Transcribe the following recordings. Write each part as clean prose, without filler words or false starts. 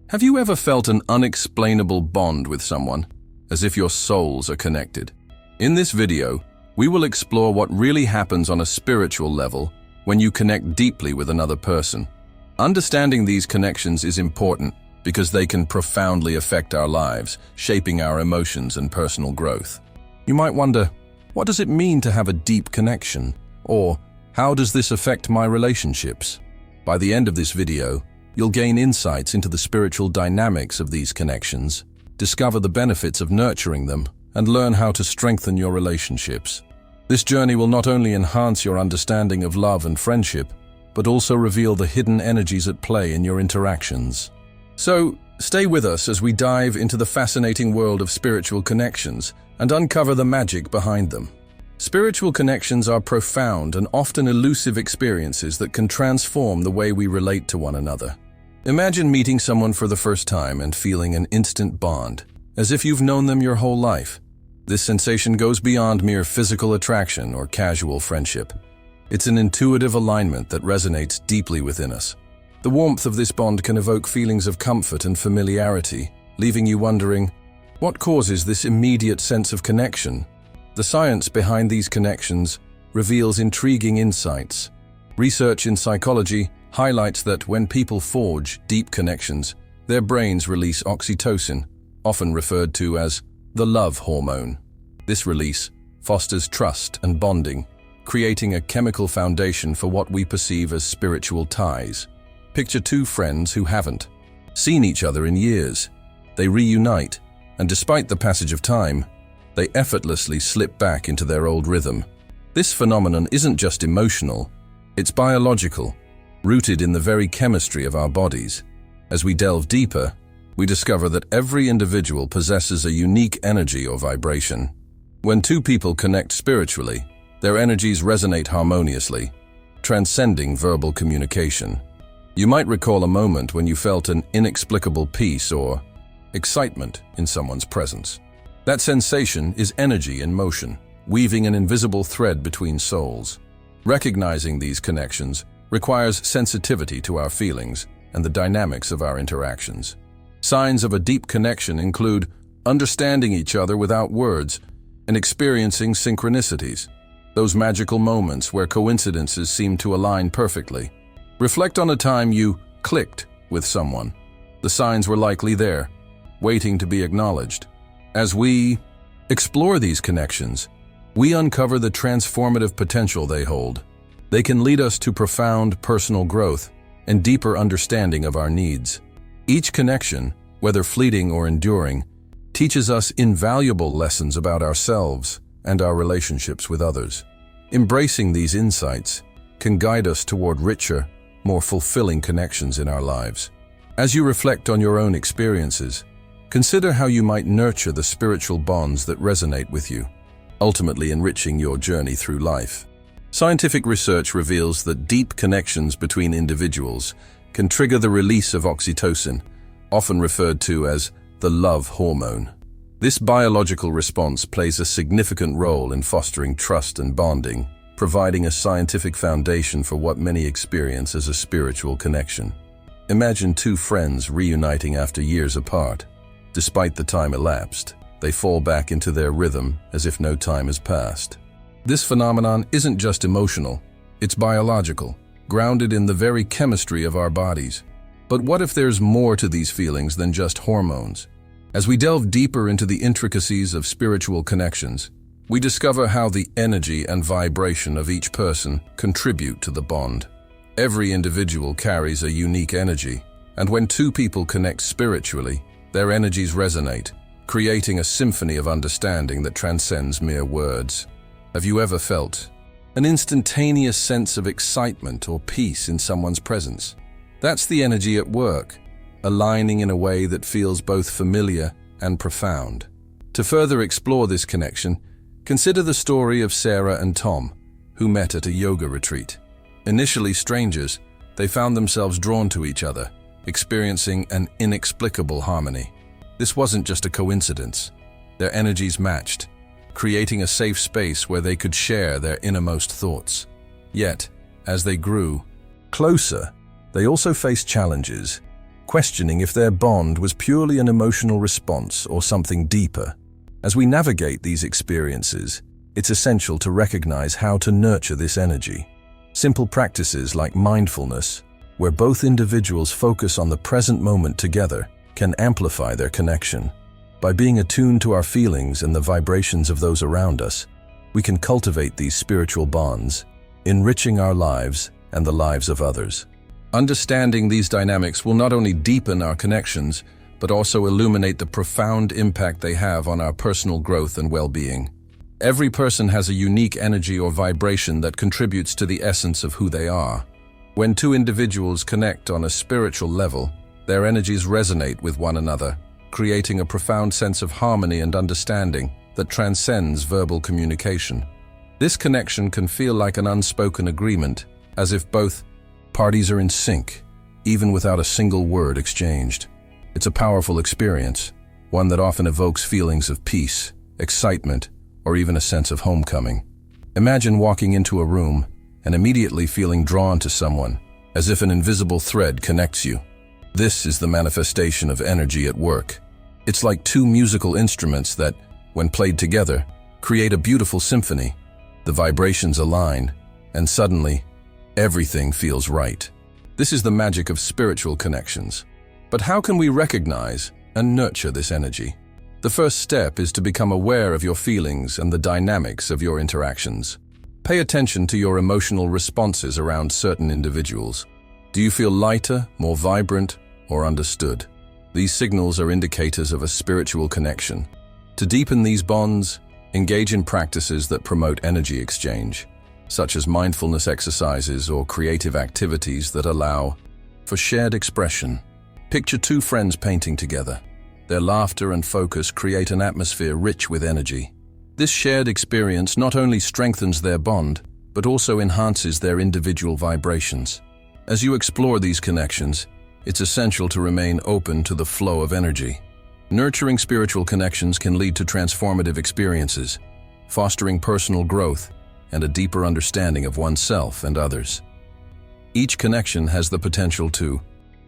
Have you ever felt an unexplainable bond with someone, as if your souls are connected? In this video, we will explore what really happens on a spiritual level when you connect deeply with another person. Understanding these connections is important because they can profoundly affect our lives, shaping our emotions and personal growth. You might wonder, what does it mean to have a deep connection? Or, how does this affect my relationships? By the end of this video, you'll gain insights into the spiritual dynamics of these connections, discover the benefits of nurturing them, and learn how to strengthen your relationships. This journey will not only enhance your understanding of love and friendship, but also reveal the hidden energies at play in your interactions. So, stay with us as we dive into the fascinating world of spiritual connections and uncover the magic behind them. Spiritual connections are profound and often elusive experiences that can transform the way we relate to one another. Imagine meeting someone for the first time and feeling an instant bond, as if you've known them your whole life. This sensation goes beyond mere physical attraction or casual friendship. It's an intuitive alignment that resonates deeply within us. The warmth of this bond can evoke feelings of comfort and familiarity, leaving you wondering, what causes this immediate sense of connection? The science behind these connections reveals intriguing insights. Research in psychology highlights that when people forge deep connections, their brains release oxytocin, often referred to as the love hormone. This release fosters trust and bonding, creating a chemical foundation for what we perceive as spiritual ties. Picture two friends who haven't seen each other in years. They reunite, and despite the passage of time, they effortlessly slip back into their old rhythm. This phenomenon isn't just emotional, it's biological, rooted in the very chemistry of our bodies. As we delve deeper, we discover that every individual possesses a unique energy or vibration. When two people connect spiritually, their energies resonate harmoniously, transcending verbal communication. You might recall a moment when you felt an inexplicable peace or excitement in someone's presence. That sensation is energy in motion, weaving an invisible thread between souls. Recognizing these connections requires sensitivity to our feelings and the dynamics of our interactions. Signs of a deep connection include understanding each other without words and experiencing synchronicities, those magical moments where coincidences seem to align perfectly. Reflect on a time you clicked with someone. The signs were likely there, waiting to be acknowledged. As we explore these connections, we uncover the transformative potential they hold. They can lead us to profound personal growth and deeper understanding of our needs. Each connection, whether fleeting or enduring, teaches us invaluable lessons about ourselves and our relationships with others. Embracing these insights can guide us toward richer, more fulfilling connections in our lives. As you reflect on your own experiences, consider how you might nurture the spiritual bonds that resonate with you, ultimately enriching your journey through life. Scientific research reveals that deep connections between individuals can trigger the release of oxytocin, often referred to as the love hormone. This biological response plays a significant role in fostering trust and bonding, providing a scientific foundation for what many experience as a spiritual connection. Imagine two friends reuniting after years apart. Despite the time elapsed, they fall back into their rhythm as if no time has passed. This phenomenon isn't just emotional, it's biological, grounded in the very chemistry of our bodies. But what if there's more to these feelings than just hormones? As we delve deeper into the intricacies of spiritual connections, we discover how the energy and vibration of each person contribute to the bond. Every individual carries a unique energy, and when two people connect spiritually, their energies resonate, creating a symphony of understanding that transcends mere words. Have you ever felt an instantaneous sense of excitement or peace in someone's presence? That's the energy at work, aligning in a way that feels both familiar and profound. To further explore this connection, consider the story of Sarah and Tom, who met at a yoga retreat. Initially strangers, they found themselves drawn to each other, experiencing an inexplicable harmony. This wasn't just a coincidence. Their energies matched, creating a safe space where they could share their innermost thoughts. Yet, as they grew closer, they also faced challenges. questioning if their bond was purely an emotional response or something deeper. As we navigate these experiences, it's essential to recognize how to nurture this energy. Simple practices like mindfulness, where both individuals focus on the present moment together, can amplify their connection. By being attuned to our feelings and the vibrations of those around us, we can cultivate these spiritual bonds, enriching our lives and the lives of others. Understanding these dynamics will not only deepen our connections, but also illuminate the profound impact they have on our personal growth and well-being. Every person has a unique energy or vibration that contributes to the essence of who they are. When two individuals connect on a spiritual level, their energies resonate with one another, creating a profound sense of harmony and understanding that transcends verbal communication. This connection can feel like an unspoken agreement, as if both parties are in sync, even without a single word exchanged. It's a powerful experience, one that often evokes feelings of peace, excitement, or even a sense of homecoming. Imagine walking into a room and immediately feeling drawn to someone, as if an invisible thread connects you. This is the manifestation of energy at work. It's like two musical instruments that, when played together, create a beautiful symphony. The vibrations align, and suddenly, everything feels right. This is the magic of spiritual connections. But how can we recognize and nurture this energy? The first step is to become aware of your feelings and the dynamics of your interactions. Pay attention to your emotional responses around certain individuals. Do you feel lighter, more vibrant, or understood? These signals are indicators of a spiritual connection. To deepen these bonds, engage in practices that promote energy exchange, such as mindfulness exercises or creative activities that allow for shared expression. Picture two friends painting together. Their laughter and focus create an atmosphere rich with energy. This shared experience not only strengthens their bond, but also enhances their individual vibrations. As you explore these connections, it's essential to remain open to the flow of energy. Nurturing spiritual connections can lead to transformative experiences, fostering personal growth and a deeper understanding of oneself and others. Each connection has the potential to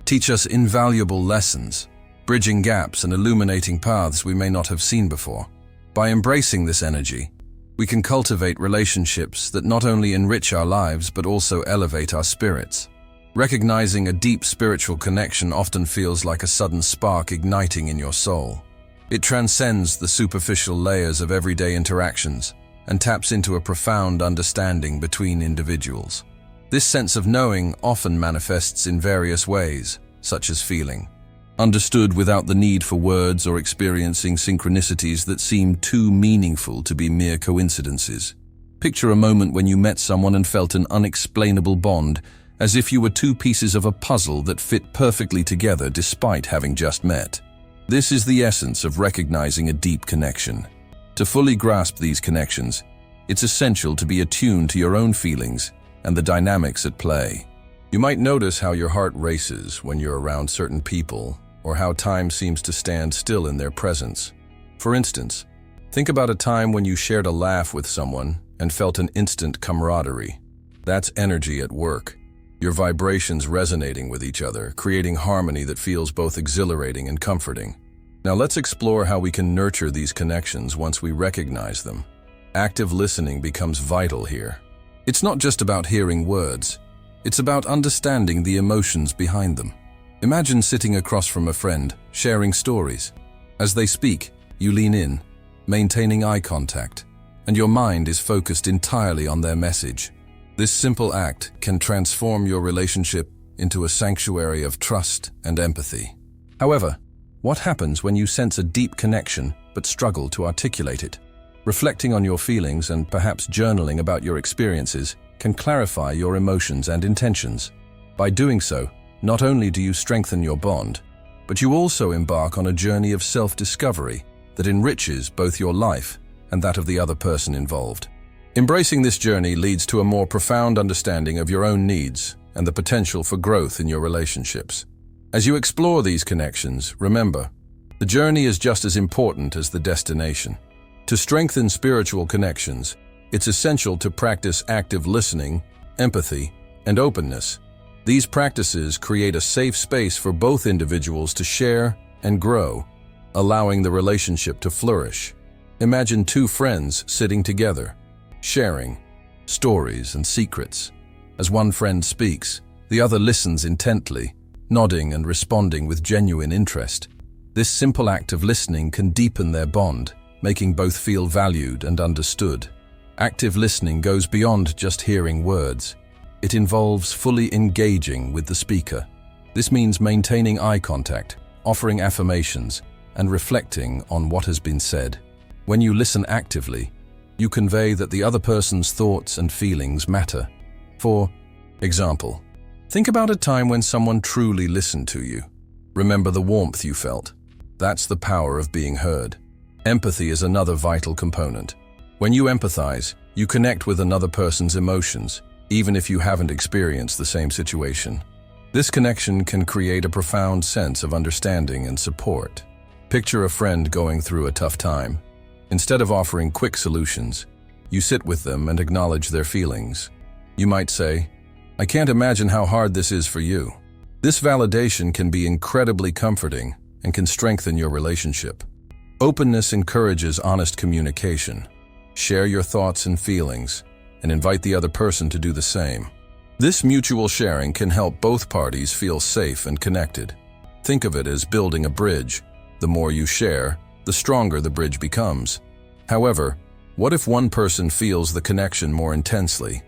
teach us invaluable lessons, bridging gaps and illuminating paths we may not have seen before. By embracing this energy, we can cultivate relationships that not only enrich our lives but also elevate our spirits. Recognizing a deep spiritual connection often feels like a sudden spark igniting in your soul. It transcends the superficial layers of everyday interactions and taps into a profound understanding between individuals. This sense of knowing often manifests in various ways, such as feeling understood without the need for words or experiencing synchronicities that seem too meaningful to be mere coincidences. Picture a moment when you met someone and felt an unexplainable bond, as if you were two pieces of a puzzle that fit perfectly together despite having just met. This is the essence of recognizing a deep connection. To fully grasp these connections, it's essential to be attuned to your own feelings and the dynamics at play. You might notice how your heart races when you're around certain people, or how time seems to stand still in their presence. For instance, think about a time when you shared a laugh with someone and felt an instant camaraderie. That's energy at work. Your vibrations resonating with each other, creating harmony that feels both exhilarating and comforting. Now let's explore how we can nurture these connections once we recognize them. Active listening becomes vital here. It's not just about hearing words, it's about understanding the emotions behind them. Imagine sitting across from a friend, sharing stories. As they speak, you lean in, maintaining eye contact, and your mind is focused entirely on their message. This simple act can transform your relationship into a sanctuary of trust and empathy. However, what happens when you sense a deep connection but struggle to articulate it? Reflecting on your feelings and perhaps journaling about your experiences can clarify your emotions and intentions. By doing so, not only do you strengthen your bond, but you also embark on a journey of self-discovery that enriches both your life and that of the other person involved. Embracing this journey leads to a more profound understanding of your own needs and the potential for growth in your relationships. As you explore these connections, remember, the journey is just as important as the destination. To strengthen spiritual connections, it's essential to practice active listening, empathy, and openness. These practices create a safe space for both individuals to share and grow, allowing the relationship to flourish. Imagine two friends sitting together, sharing stories and secrets. As one friend speaks, the other listens intently, nodding and responding with genuine interest. This simple act of listening can deepen their bond, making both feel valued and understood. Active listening goes beyond just hearing words. It involves fully engaging with the speaker. This means maintaining eye contact, offering affirmations, and reflecting on what has been said. When you listen actively, you convey that the other person's thoughts and feelings matter. For example, think about a time when someone truly listened to you. Remember the warmth you felt. That's the power of being heard. Empathy is another vital component. When you empathize, you connect with another person's emotions, even if you haven't experienced the same situation. This connection can create a profound sense of understanding and support. Picture a friend going through a tough time. Instead of offering quick solutions, you sit with them and acknowledge their feelings. You might say, "I can't imagine how hard this is for you." This validation can be incredibly comforting and can strengthen your relationship. Openness encourages honest communication. Share your thoughts and feelings, and invite the other person to do the same. This mutual sharing can help both parties feel safe and connected. Think of it as building a bridge. The more you share, the stronger the bridge becomes. However, what if one person feels the connection more intensely?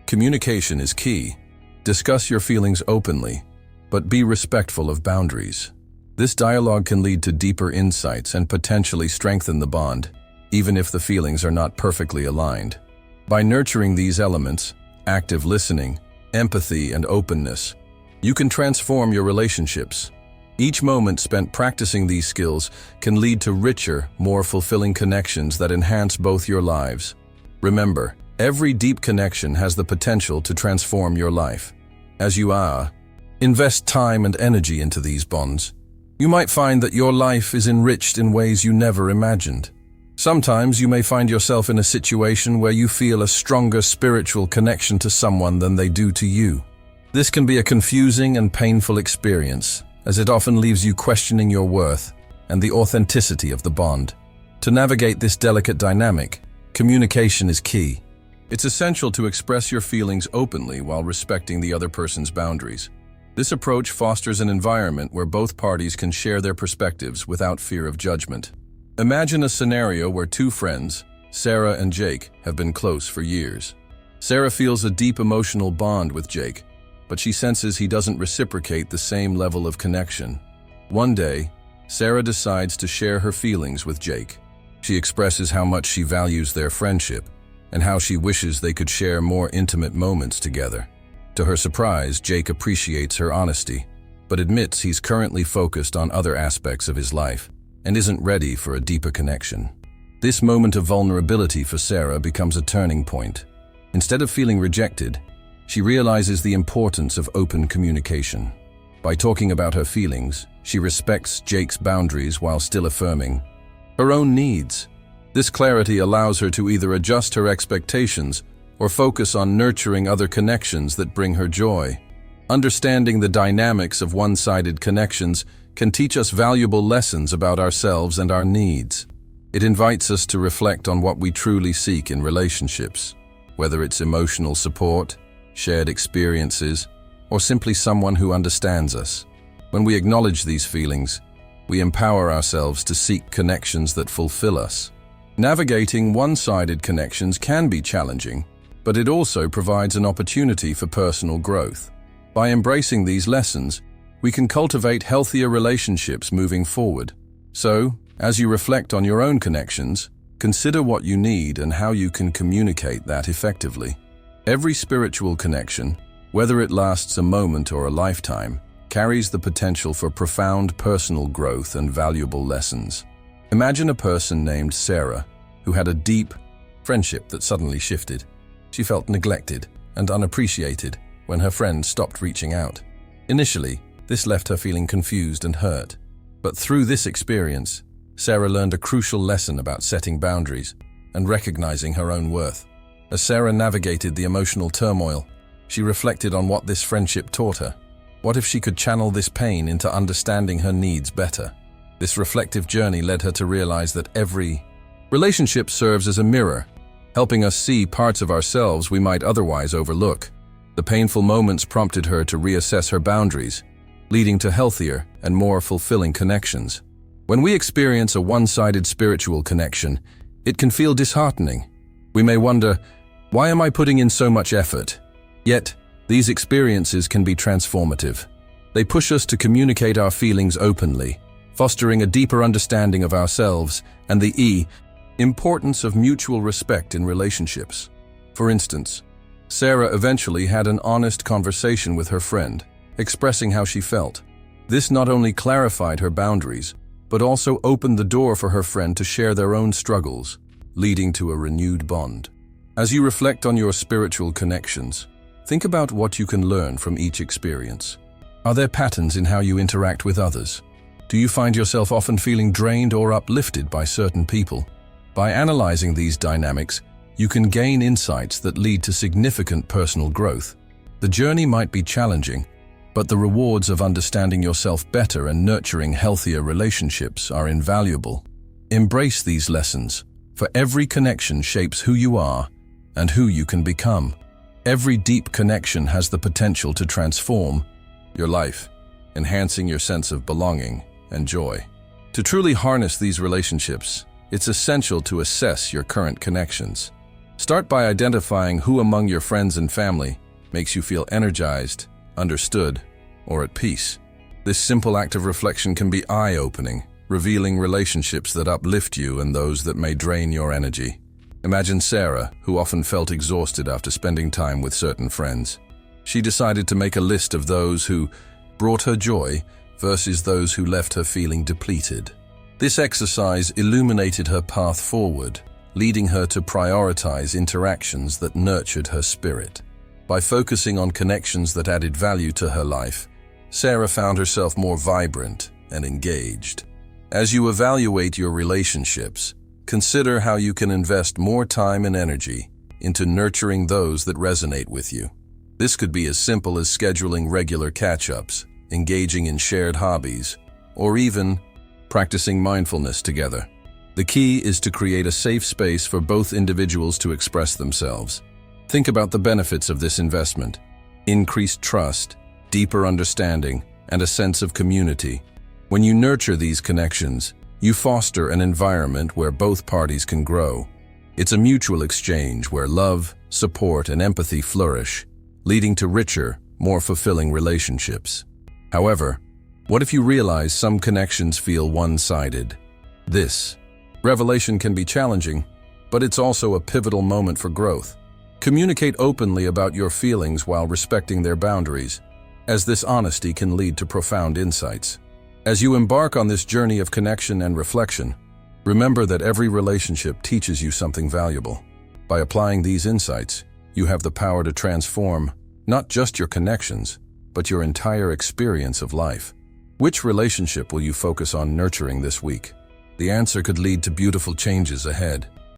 Communication is key. Discuss your feelings openly, but be respectful of boundaries. This dialogue can lead to deeper insights and potentially strengthen the bond, even if the feelings are not perfectly aligned. By nurturing these elements, active listening, empathy, and openness, you can transform your relationships. Each moment spent practicing these skills can lead to richer, more fulfilling connections that enhance both your lives. Remember, every deep connection has the potential to transform your life. As you invest time and energy into these bonds, you might find that your life is enriched in ways you never imagined. Sometimes you may find yourself in a situation where you feel a stronger spiritual connection to someone than they do to you. This can be a confusing and painful experience, as it often leaves you questioning your worth and the authenticity of the bond. To navigate this delicate dynamic, communication is key. It's essential to express your feelings openly while respecting the other person's boundaries. This approach fosters an environment where both parties can share their perspectives without fear of judgment. Imagine a scenario where two friends, Sarah and Jake, have been close for years. Sarah feels a deep emotional bond with Jake, but she senses he doesn't reciprocate the same level of connection. One day, Sarah decides to share her feelings with Jake. She expresses how much she values their friendship and how she wishes they could share more intimate moments together. To her surprise, Jake appreciates her honesty, but admits he's currently focused on other aspects of his life and isn't ready for a deeper connection. This moment of vulnerability for Sarah becomes a turning point. Instead of feeling rejected, she realizes the importance of open communication. By talking about her feelings, she respects Jake's boundaries while still affirming her own needs. This clarity allows her to either adjust her expectations or focus on nurturing other connections that bring her joy. Understanding the dynamics of one-sided connections can teach us valuable lessons about ourselves and our needs. It invites us to reflect on what we truly seek in relationships, whether it's emotional support, shared experiences, or simply someone who understands us. When we acknowledge these feelings, we empower ourselves to seek connections that fulfill us. Navigating one-sided connections can be challenging, but it also provides an opportunity for personal growth. By embracing these lessons, we can cultivate healthier relationships moving forward. So, as you reflect on your own connections, consider what you need and how you can communicate that effectively. Every spiritual connection, whether it lasts a moment or a lifetime, carries the potential for profound personal growth and valuable lessons. Imagine a person named Sarah, who had a deep friendship that suddenly shifted. She felt neglected and unappreciated when her friends stopped reaching out. Initially, this left her feeling confused and hurt. But through this experience, Sarah learned a crucial lesson about setting boundaries and recognizing her own worth. As Sarah navigated the emotional turmoil, She reflected on what this friendship taught her. What if she could channel this pain into understanding her needs better? This reflective journey led her to realize that every relationship serves as a mirror, helping us see parts of ourselves we might otherwise overlook. The painful moments prompted her to reassess her boundaries, leading to healthier and more fulfilling connections. When we experience a one-sided spiritual connection, it can feel disheartening. We may wonder, why am I putting in so much effort? Yet, these experiences can be transformative. They push us to communicate our feelings openly, fostering a deeper understanding of ourselves and the importance of mutual respect in relationships. For instance, Sarah eventually had an honest conversation with her friend, expressing how she felt. This not only clarified her boundaries, but also opened the door for her friend to share their own struggles, leading to a renewed bond. As you reflect on your spiritual connections, think about what you can learn from each experience. Are there patterns in how you interact with others? Do you find yourself often feeling drained or uplifted by certain people? By analyzing these dynamics, you can gain insights that lead to significant personal growth. The journey might be challenging, but the rewards of understanding yourself better and nurturing healthier relationships are invaluable. Embrace these lessons, for every connection shapes who you are and who you can become. Every deep connection has the potential to transform your life, enhancing your sense of belonging and joy. To truly harness these relationships, it's essential to assess your current connections. Start by identifying who among your friends and family makes you feel energized, understood, or at peace. This simple act of reflection can be eye-opening, revealing relationships that uplift you and those that may drain your energy. Imagine Sarah, who often felt exhausted after spending time with certain friends. She decided to make a list of those who brought her joy versus those who left her feeling depleted. This exercise illuminated her path forward, leading her to prioritize interactions that nurtured her spirit. By focusing on connections that added value to her life, Sarah found herself more vibrant and engaged. As you evaluate your relationships, consider how you can invest more time and energy into nurturing those that resonate with you. This could be as simple as scheduling regular catch-ups, engaging in shared hobbies, or even practicing mindfulness together. The key is to create a safe space for both individuals to express themselves. Think about the benefits of this investment: increased trust, deeper understanding, and a sense of community. When you nurture these connections, you foster an environment where both parties can grow. It's a mutual exchange where love, support, and empathy flourish, leading to richer, more fulfilling relationships. However, what if you realize some connections feel one-sided? This revelation can be challenging, but it's also a pivotal moment for growth. Communicate openly about your feelings while respecting their boundaries, as this honesty can lead to profound insights. As you embark on this journey of connection and reflection, remember that every relationship teaches you something valuable. By applying these insights, you have the power to transform not just your connections, but your entire experience of life. Which relationship will you focus on nurturing this week? The answer could lead to beautiful changes ahead.